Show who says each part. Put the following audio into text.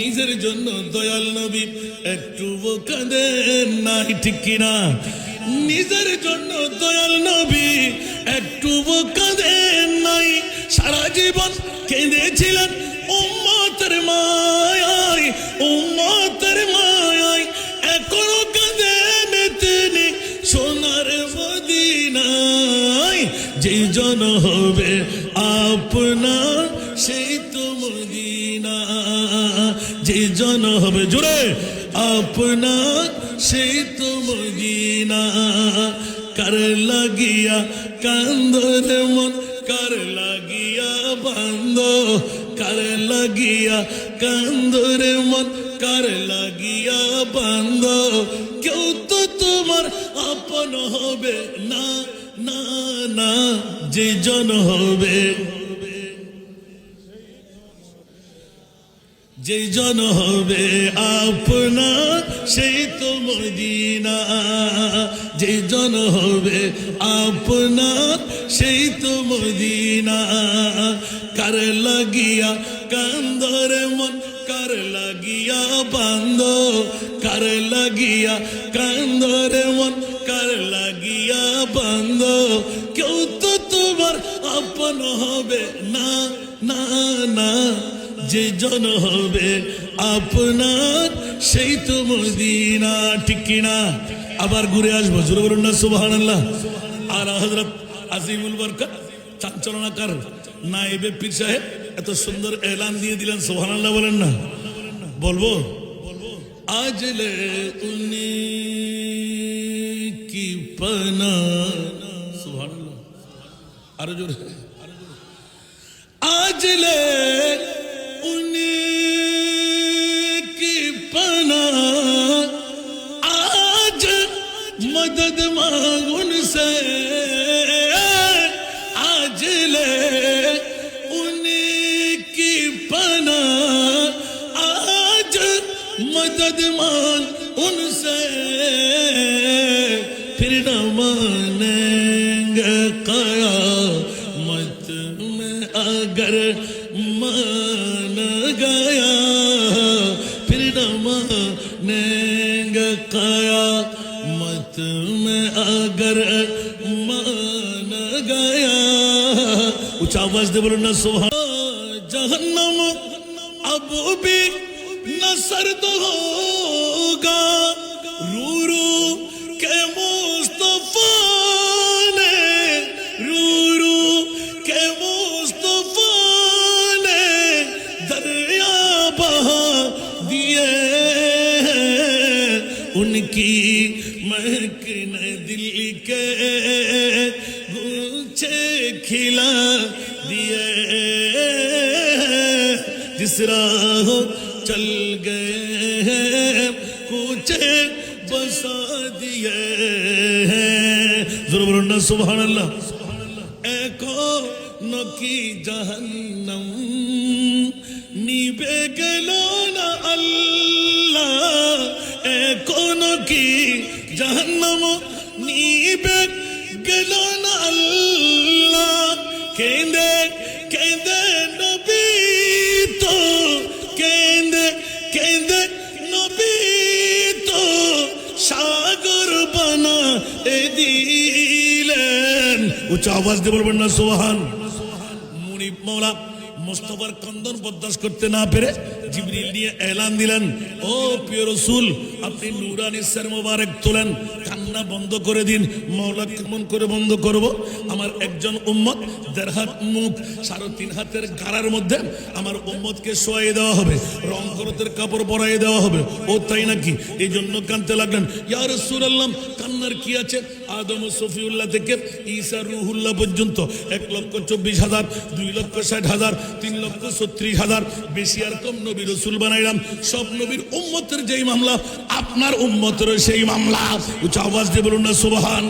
Speaker 1: নিজের জন্য দয়াল নবী একটু কাঁদেন নাই, ঠিক কিনা? নিজের জন্য দয়াল নবী একটু কাঁদেন নাই, সারা জীবন কেঁদেছিলেন উম্মতের মায়ায়, উম্মতের মায়ায়। এখনো কাঁদেন তিনি সোনার মদিনায়। যেই জন হবে আপনার সেই তো মদিনা, যেই জন হবে জোরে আপনার সেই তো মদিনা। কার লাগিয়া কান্দর মন, কার লাগিয়া বান্দ, কার লাগিয়া কান্দর মন, কার লাগিয়া বান্দ। কেউ তো তোমার আপন হবে না, না না, যে জন হবে, যে জন হবে আপনার সেই তো মদিনা, যে জন হবে আপনার সেই তো মদিনা। কার লাগিয়া কান্দর মন, কার লাগিয়া বান্দ, কার লাগিয়া কান্দর মন, কার লাগিয়া বান্দ। কেউ তো তোমার আপন হবে না, না না, যে জন হবে আপনার সেই তো মদিনা, ঠিক কিনা? আবার ঘুরে আসবো, জোরে বলুন না সুবহানাল্লাহ। আর হযরত আজিমুল বরকত চাঞ্চলনাকার নায়েবে পীর সাহেব এত সুন্দর এলান দিয়ে দিলেন, সুবহানাল্লাহ বলেন না? বলবো আজলে উনি কি পানা, সুবহানাল্লাহ আরো জোরে। আজলে उन्हीं की पना, आज मदद मांग उनसे, आज ले उन्हीं की पना, आज मदद मांग उनसे। फिर न मानेंगे क़यामत में अगर मान गया, फिर न मानेंगे क़यामत में अगर मान गया। ऊंचा आवाज दे बोलो ना सुभान। जहन्नम अब भी न सर्द होगा, रू रू के मुस्तफा ने, रू रू के मुस्तफा ने दरिया बहा दिए। उनकी महक ने दिल के गुच्छे खिला दिए। जिस राह चल गए कुछे बसा दिए। जरूर बोलो ना सुभान अल्लाह। एको नकी जहन्नम নিবে গেল না আল্লাহ, এখন কি জাহান্নাম নিবে গেল না আল্লাহ। কেঁদে কেঁদে নবী তো, কেঁদে কেঁদে নবী তো সাগর বানা দিলেন। উচ্চ আওয়াজ দিয়ে বলবেন না সুবহান। মুনিব মওলা মুস্তাফার কান্দন বরদাস্ত করতে না পেরে জিবরিল নিয়ে এলান দিলেন, ও প্রিয় রাসূল, আপনি নূরানি সর মোবারক তোলেন, কান্না বন্ধ করে দিন। মাওলা কেমন করে বন্ধ করব? আমার একজন উম্মত ১.৫ হাত মুখ, ৩.৫ হাতের গাড়ার মধ্যে আমার উম্মতকে শোয়াই দেওয়া হবে, রং করতের কাপড় পরাই দেওয়া হবে। ও তাই নাকি? এই জন্য কাঁদতে লাগলেন। ইয়া রাসূলুল্লাহ, কান্নার কি আছে? আদম সফিউল্লাহ থেকে ঈসা রুহুল্লাহ পর্যন্ত ১,২৪,০০০, ২,৬০,০০০, ৩,৩৬,০০০, বেশি আর কম নবী রসুল বানাইলাম। সব নবীর উম্মতের যেই মামলা, আপনার উম্মতের সেই মামলা। উচ্চ আওয়াজ দিয়ে বলুন না সুবহান।